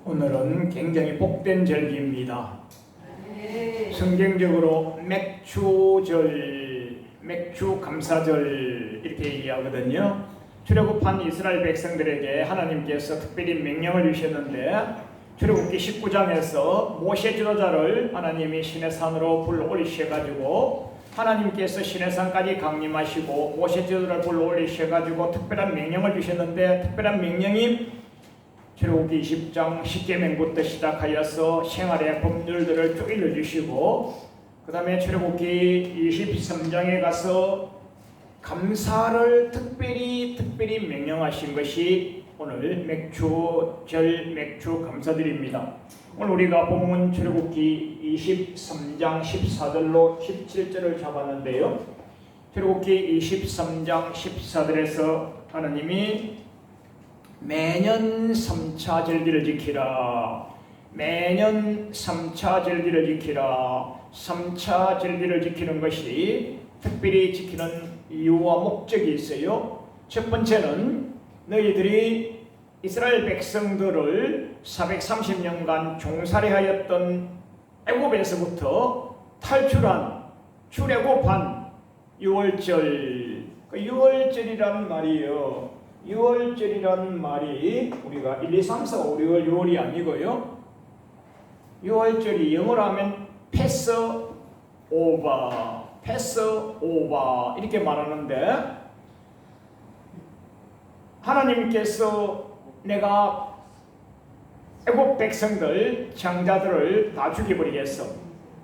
오늘은 굉장히 복된 절기입니다. 성경적으로 맥추절, 맥추감사절 이렇게 얘기하거든요. 출애굽한 이스라엘 백성들에게 하나님께서 특별히 명령을 주셨는데, 출애굽기 19장에서 모세 지도자를 하나님이 시내산으로 불러 올리셔가지고 하나님께서 시내산까지 강림하시고 모세 지도자를 불러 올리셔가지고 특별한 명령을 주셨는데, 특별한 명령이 출애굽기 20장 10계명부터 시작하여서 생활의 법률들을 쭉 일러주시고, 그 다음에 출애굽기 23장에 가서 감사를 특별히 명령하신 것이 오늘 맥추절, 맥추감사절입니다. 오늘 우리가 본문 출애굽기 23장 14절로 17절을 잡았는데요. 출애굽기 23장 14절에서 하나님이 매년 3차 절기를 지키라, 매년 3차 절기를 지키라. 3차 절기를 지키는 것이 특별히 지키는 이유와 목적이 있어요. 첫 번째는 너희들이 이스라엘 백성들을 430년간 종살이하였던 애굽에서부터 탈출한 출애굽한 6월절, 그 6월절이라는 말이에요. 6월절이라는 말이 우리가 1, 2, 3, 4, 5, 6월 6월이 아니고요. 6월절이 영어로 하면 패스오버 이렇게 말하는데, 하나님께서 내가 애굽 백성들 장자들을 다 죽여버리겠어.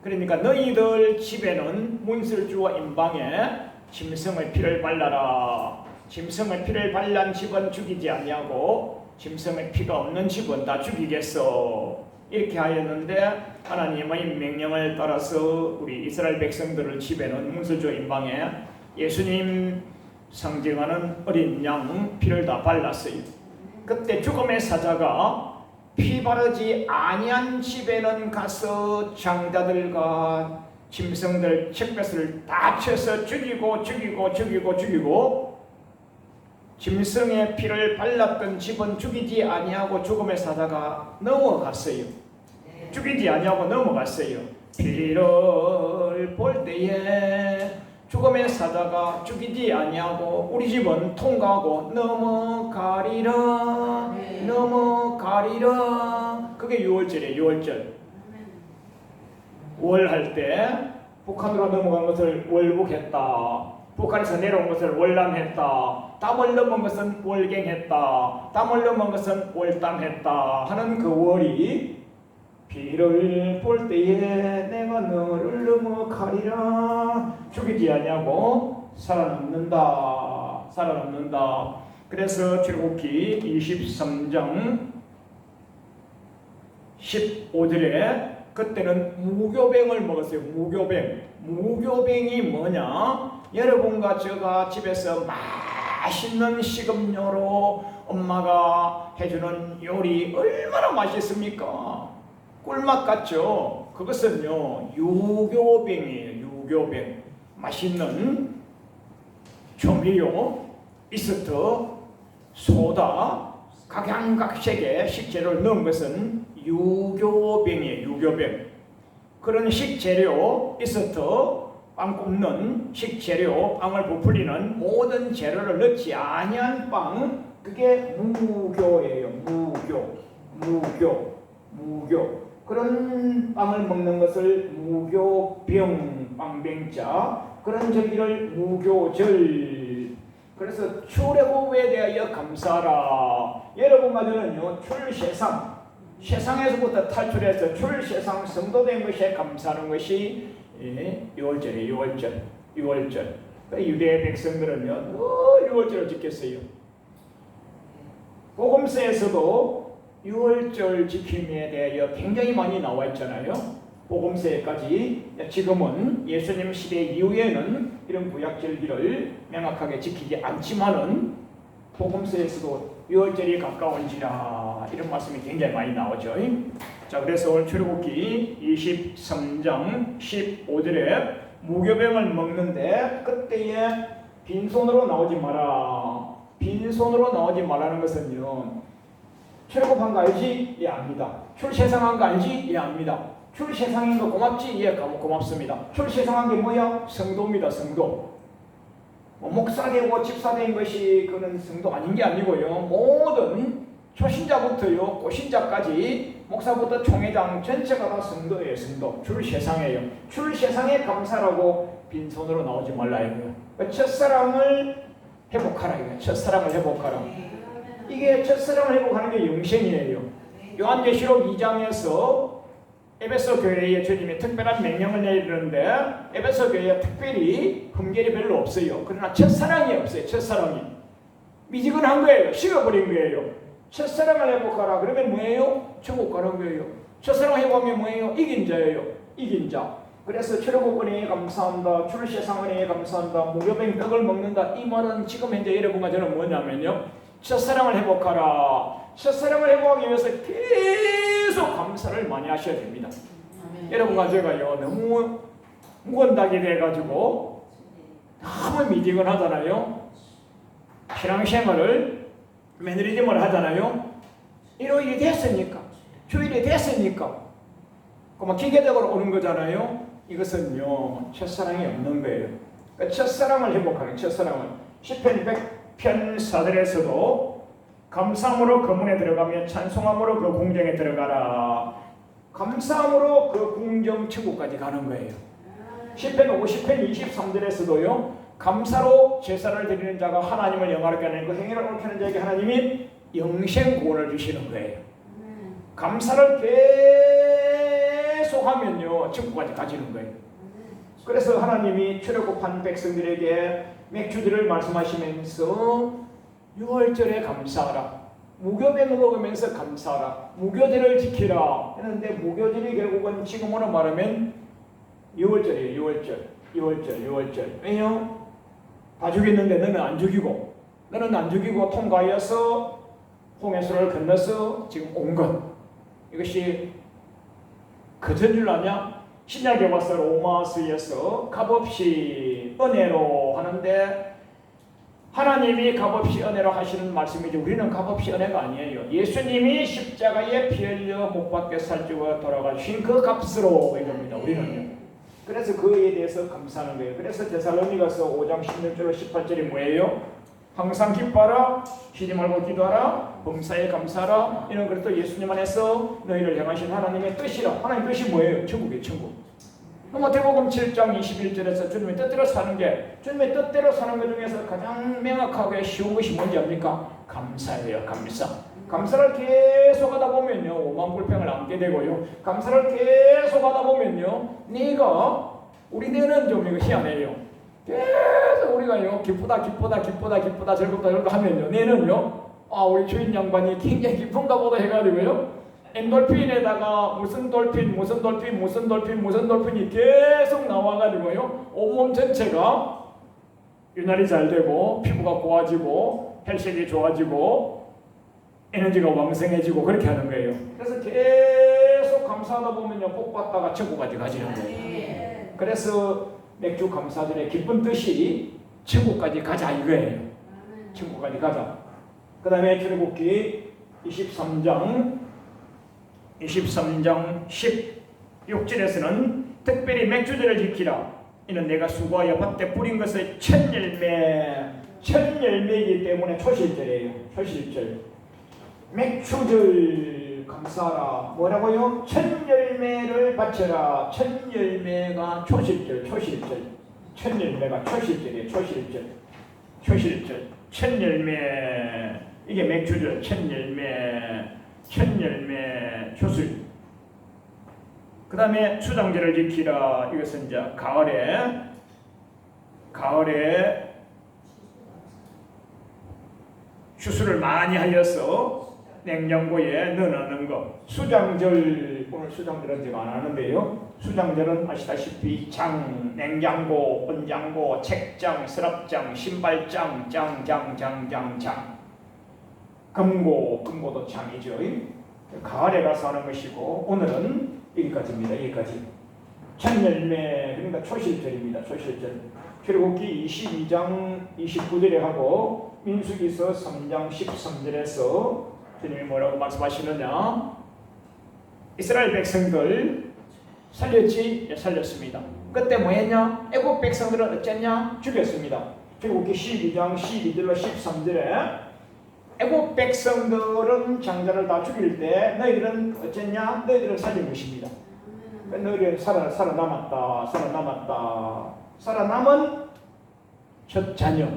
그러니까 너희들 집에는 문설주와 임방에 짐승의 피를 발라라. 짐승의 피를 발란 집은 죽이지 아니하고 짐승의 피가 없는 집은 다 죽이겠어. 이렇게 하였는데, 하나님의 명령을 따라서 우리 이스라엘 백성들을 집에는 문설주 임방에 예수님 상징하는 어린 양 피를 다 발랐어요. 그때 죽음의 사자가 피 바르지 아니한 집에는 가서 장자들과 짐승들 칡볕을 다 쳐서 죽이고 짐승의 피를 발랐던 집은 죽이지 아니하고 죽음의 사자가 넘어갔어요. 죽이지 아니하고 넘어갔어요. 피를 볼 때에 죽음의 사자가 죽이지 아니하고 우리 집은 통과하고 넘어가리라. 그게 6월절이에요. 6월절. 월 할 때 북한으로 넘어간 것을 월북했다. 북한에서 내려온 것을 월남했다. 땀을 넘은 것은 월갱했다. 땀을 넘은 것은 월담했다 하는 그 월이, 피를 볼 때에 내가 너를 넘어가리라. 죽이지 아니하고 살아남는다. 그래서 출애굽기 23장 15절에 그때는 무교병을 먹었어요. 무교병이 뭐냐? 여러분과 제가 집에서 맛있는 식음료로 엄마가 해주는 요리 얼마나 맛있습니까? 꿀맛 같죠? 그것은요, 유교병이에요. 유교병. 맛있는 조미료, 이스트, 소다, 각양각색의 식재료를 넣은 것은 유교병이에요. 유교병. 그런 식재료, 이스트, 빵 굽는 식재료, 빵을 부풀리는 모든 재료를 넣지 아니한 빵, 그게 무교예요. 무교. 그런 빵을 먹는 것을 무교병, 빵병자, 그런 절기를 무교절. 그래서 출애굽에 대하여 감사하라. 여러분과 저는요, 출세상, 세상에서부터 탈출해서 출세상 성도된 것에 감사하는 것이 6월절이에요. 6월절. 유대 백성들은요, 6월절을 지켰어요. 복음서에서도 6월절 지킴에 대하여 굉장히 많이 나와 있잖아요. 복음서에까지. 지금은 예수님 시대 이후에는 이런 구약절기를 명확하게 지키지 않지만은 복음서에서도 6월절이 가까운지라 이런 말씀이 굉장히 많이 나오죠. 자, 그래서 오늘 출애굽기 23장 15절에 무교병을 먹는데, 그때에 빈손으로 나오지 마라. 빈손으로 나오지 말라는 것은요, 출애굽한 거 알지? 예, 압니다. 출세상한 거 알지? 예, 압니다. 출세상인 거 고맙지? 예, 고맙습니다. 출세상한 게 뭐야? 성도입니다. 성도. 목사 되고 집사 된 것이 그는 성도 아닌 게 아니고요. 모든 초신자부터요, 고신자까지 목사부터 총회장 전체가 다 성도예요. 성도. 출세상이에요. 출세상에 감사라고 빈손으로 나오지 말라 이거예요. 첫사랑을 회복하라 이거예요. 첫사랑을 회복하라. 이게 첫사랑을 회복하는 게 영생이에요. 요한계시록 2장에서 에베소 교회에 주님이 특별한 명령을 내리는데 에베소 교회에 특별히 흠결이 별로 없어요. 그러나 첫사랑이 없어요. 첫사랑이 미지근한 거예요. 식어버린 거예요. 첫사랑을 회복하라. 그러면 뭐예요? 천국 가는 거예요. 첫사랑 회복하면 뭐예요? 이긴 자예요. 이긴 자. 그래서 출애굽 은혜에 감사한다. 출세상 은혜에 감사한다. 무교병 떡을 먹는다. 이 말은 지금 현재 여러분과 저는 뭐냐면요, 첫사랑을 회복하라. 첫사랑을 회복하기 위해서 계속 감사를 많이 하셔야 됩니다. 여러분과 제가요, 너무 무거운 닭이 돼가지고 너무 미지근하잖아요. 신앙생활을 매너리즘을 하잖아요. 일요일이 됐으니까, 주일이 됐으니까 그만 기계적으로 오는 거잖아요. 이것은요, 첫사랑이 없는 거예요. 그러니까 첫사랑을 회복하는, 첫사랑을. 시편 100편 4절에서도 감사함으로 그 문에 들어가며 찬송함으로 그 궁정에 들어가라. 감사함으로 그 궁정 천국까지 가는 거예요. 시편 50편 23절에서도요, 감사로 제사를 드리는 자가 하나님을 영화롭게 하는 그 행위를 옳게 하는 자에게 하나님이 영생 구원을 주시는 거예요. 감사를 계속 하면요, 천국까지 가지는 거예요. 그래서 하나님이 출애굽한 백성들에게 맥주들을 말씀하시면서 6월절에 감사하라. 무교병을 먹으면서 감사하라. 무교절을 지키라 했는데, 무교절이 결국은 지금으로 말하면 6월절이에요. 6월절. 왜요? 다 죽였는데 너는 안 죽이고, 통과하여서 홍해수를 건너서 지금 온 것. 이것이 그전 줄 아냐? 신약에 와서 로마서에서 값없이 은혜로 하는데, 하나님이 값없이 은혜로 하시는 말씀이지 우리는 값없이 은혜가 아니에요. 예수님이 십자가에 피 흘려 못 박혀 살찌고 돌아가신 그 값으로 이겁니다. 우리는요. 그래서 그에 대해서 감사하는 거예요. 그래서 데살로니가서 5장 16절 18절이 뭐예요? 항상 기뻐하라, 쉬지 말고 기도하라, 범사에 감사하라. 이런 것도 예수님 안에서 너희를 향하신 하나님의 뜻이라. 하나님의 뜻이 뭐예요? 천국이에요. 천국. 마태복음 7장 21절에서 주님의 뜻대로 사는 게, 주님의 뜻대로 사는 것 중에서 가장 명확하게 쉬운 것이 뭔지 압니까? 감사예요. 감사. 감사를 계속 하다 보면요, 오만 불평을 안게 되고요, 감사를 계속 하다 보면요, 우리는 좀 이거 희한해요. 계속 우리가요, 기쁘다 즐겁다 하면요, 내는요, 우리 주인 양반이 굉장히 기쁜가 보다 해가지고요, 엔돌핀에다가 무슨 돌핀이 계속 나와가지고요, 온몸 전체가 윤활이 잘 되고 피부가 고와지고 혈색이 좋아지고 에너지가 왕성해지고 그렇게 하는 거예요. 그래서 계속 감사하다 보면요, 복 받다가 천국까지 가지는 거예요. 그래서 맥주 감사절의 기쁜 뜻이 천국까지 가자 이거예요. 천국까지 가자. 그 다음에 출애굽기 23장 16절에서는 특별히 맥주절을 지키라. 이는 내가 수고하여 밭에 뿌린 것의 첫 열매이기 때문에 초실절이에요. 초실절. 맥주절 감사하라. 뭐라고요? 첫 열매를 바쳐라. 첫 열매가 초실절. 첫 열매가 초실절이에요. 초실절. 첫 열매. 이게 맥주절. 첫 열매, 초술. 그 다음에 수장절을 지키라. 이것은 이제 가을에 추수를 많이 하여서 냉장고에 넣어놓는 것. 수장절, 오늘 수장절은 제가 안 하는데요, 수장절은 아시다시피 장, 냉장고, 온장고, 책장, 서랍장, 신발장, 장. 금고도 장이죠. 가을에 가서 하는 것이고, 오늘은 여기까지입니다. 여기까지. 첫 열매, 그러니까 초실절입니다. 초실절. 출애굽기 22장 29절에 하고 민수기서 3장 13절에서 주님이 뭐라고 말씀하시느냐? 이스라엘 백성들 살렸지? 예, 살렸습니다. 그때 뭐 했냐? 애국 백성들은 어쨌냐? 죽였습니다. 출애굽기 12장 12절로 13절에 애국 백성들은 장자를 다 죽일 때 너희들은 어쨌냐? 너희들은 살린 것입니다. 너희들은 살아남았다. 살아남은 첫 자녀.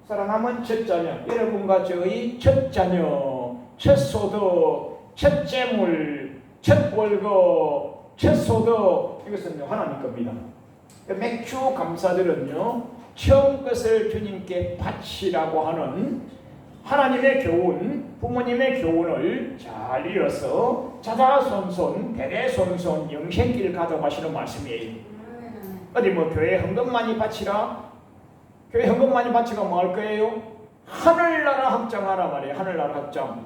살아남은 첫 자녀. 여러분과 저의 첫 자녀, 첫 소득, 첫 재물, 첫 월급, 첫 소득, 이것은 하나님 겁니다. 맥주 감사들은요, 처음 것을 주님께 바치라고 하는 하나님의 교훈, 부모님의 교훈을 잘 이어서 자자손손, 대대손손 영생길 가져가시는 말씀이에요. 어디 뭐 교회 헌금 많이 바치라? 교회 헌금 많이 바치가 뭐 할 거예요? 하늘나라 확장하라 말이에요. 하늘나라 확장.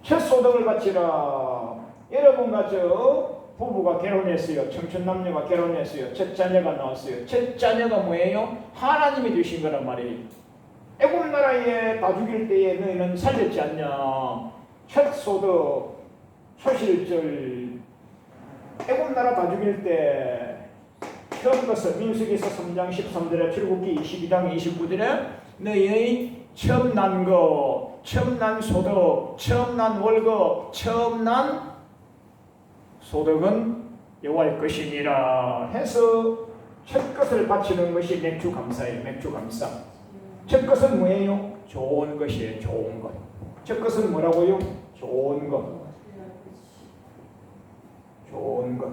첫 소득을 바치라. 여러분과 저 부부가 결혼했어요. 청춘 남녀가 결혼했어요. 첫 자녀가 나왔어요. 첫 자녀가 뭐예요? 하나님이 주신 거란 말이에요. 애국 나라에 다 죽일 때에 너희는 살렸지 않냐? 첫 소득, 초실절. 애국 나라 다 죽일 때 처음 것을 민수기서 3장 13절에 출애굽기 22장 29절에 너희의 처음 난 거, 처음 난 소득, 처음 난 월급, 처음 난 소득은 여호와의 것이니라 해서 첫 것을 바치는 것이 맥주 감사예요. 맥주 감사. 첫 것은 뭐예요? 좋은 것이에요. 좋은 것. 첫 것은 뭐라고요? 좋은 것. 좋은 것.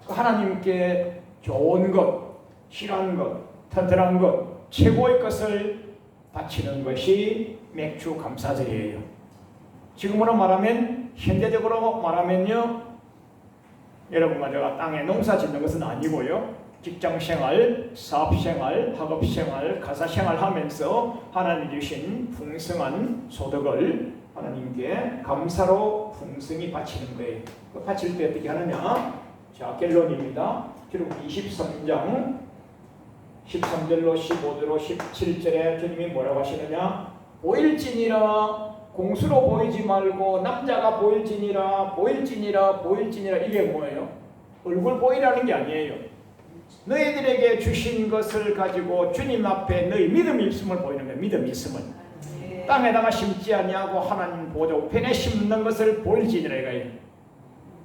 하나님께 좋은 것, 실한 것, 튼튼한 것, 최고의 것을 바치는 것이 맥주 감사절이에요. 지금으로 말하면, 현대적으로 말하면요, 여러분과 제가 땅에 농사 짓는 것은 아니고요, 직장생활, 사업생활, 학업생활, 가사생활 하면서 하나님 주신 풍성한 소득을 하나님께 감사로 풍성히 바치는 거예요. 바칠 때 어떻게 하느냐? 자, 결론입니다. 출애굽기 23장 13절로 15절로 17절에 주님이 뭐라고 하시느냐? 보일지니라, 공수로 보이지 말고 남자가 보일지니라, 보일지니라, 보일지니라. 이게 뭐예요? 얼굴 보이라는 게 아니에요. 너희들에게 주신 것을 가지고 주님 앞에 너희 믿음이 있음을 보이는 거예요. 믿음이 있음을. 땅에다가 심지 아니하고 하나님 보좌 우편에 심는 것을 보일지니라 이거예요.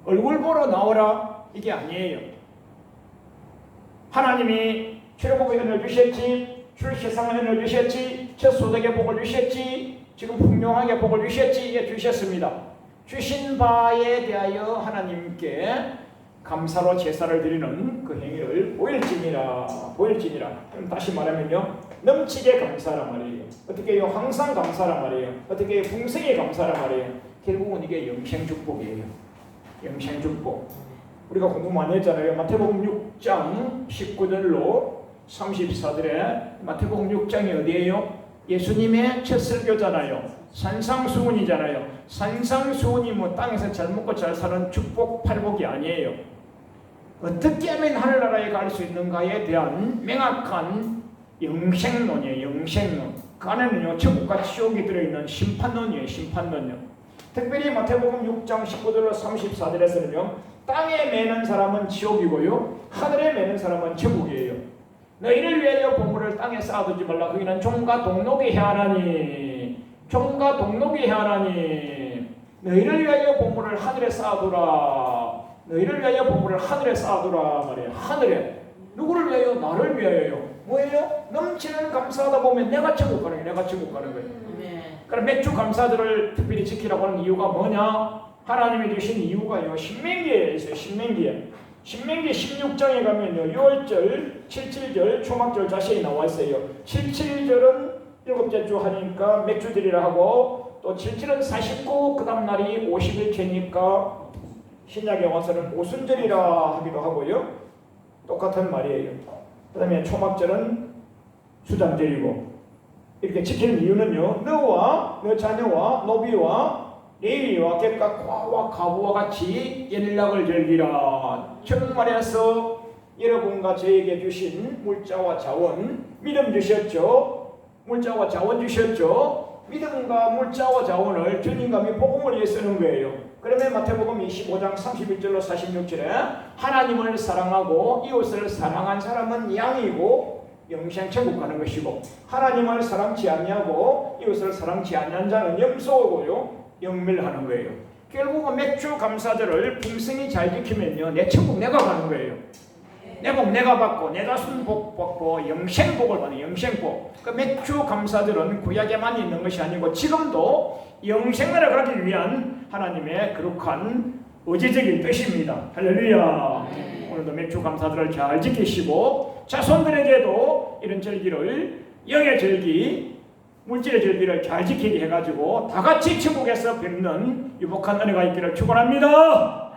얼굴 보러 나오라 이게 아니에요. 하나님이 출애굽의 은혜를 주셨지, 출세상의 은혜를 주셨지, 첫 소득의 복을 주셨지, 지금 풍요하게 복을 주셨지, 이게 주셨습니다. 주신 바에 대하여 하나님께 감사로 제사를 드리는 그 행위를 보일지니라. 그럼 다시 말하면요, 넘치게 감사란 말이에요. 어떻게 해요? 항상 감사란 말이에요. 어떻게 해요? 풍성히 감사란 말이에요. 결국은 이게 영생축복이에요. 영생축복. 우리가 공부 많이 했잖아요. 마태복음 6장 19절로 34절에 마태복음 6장이 어디예요? 예수님의 첫 설교잖아요. 산상수훈이잖아요. 산상수훈이 뭐 땅에서 잘 먹고 잘 사는 축복 팔복이 아니에요. 어떻게 하면 하늘나라에 갈 수 있는가에 대한 명확한 영생론이에요. 영생론. 그 안에는요, 천국과 지옥이 들어있는 심판론이에요. 심판론이요. 특별히 마태복음 6장 19절로 34절에서는요, 땅에 매는 사람은 지옥이고요, 하늘에 매는 사람은 천국이에요. 너희를 위하여 보물을 땅에 쌓아두지 말라. 거기는 종과 동록이 해하나니, 종과 동록이 해하나니. 너희를 위하여 보물을 하늘에 쌓아두라. 너희를 위하여 보물을 하늘에 쌓아두라 말이에요. 하늘에. 누구를 위하여? 나를 위하여요. 뭐예요? 넘치는 감사하다 보면 내가 천국 가는 거예요. 내가 천국 가는 거예요. 그럼 맥주 감사들을 특별히 지키라고 하는 이유가 뭐냐? 하나님이 주신 이유가요, 신명기에 있어요. 신명기 16장에 가면요, 6절, 7절, 초막절 자세히 나와 있어요. 7절은 일곱째 주 하니까 맥주 드리라 하고, 또 7절은 49, 그 다음 날이 50일째니까 신약에 와서는 오순절이라 하기도 하고요. 똑같은 말이에요. 그 다음에 초막절은 수장절이고, 이렇게 지키는 이유는요, 너와 너 자녀와 노비와 레위와 객과 과와 가부와 같이 연락을 즐기라. 정말해서 여러분과 저에게 주신 물자와 자원, 믿음 주셨죠? 물자와 자원 주셨죠? 믿음과 물자와 자원을 주님과 복음을 위해 쓰는 거예요. 그러면 마태복음 25장 31절로 46절에 하나님을 사랑하고 이웃을 사랑한 사람은 양이고 영생 천국 가는 것이고, 하나님을 사랑치 아니하고 이웃을 사랑치 아니한 자는 염소고요 영밀하는 거예요. 결국은 맥주 감사절을 풍성히 잘 지키면요 내 천국 내가 가는 거예요. 내 복 내가 받고 내 자손 복 받고 영생복을 받는 영생복. 그 맥주 감사절은 구약에만 있는 것이 아니고 지금도 영생을 가기 위한 하나님의 거룩한 의지적인 뜻입니다. 할렐루야. 오늘도 맥주 감사절을 잘 지키시고 자손들에게도 이런 절기를 영의 절기, 물질의 절기를 잘 지키게 해가지고 다 같이 천국에서 뵙는 유복한 은혜가 있기를 축원합니다.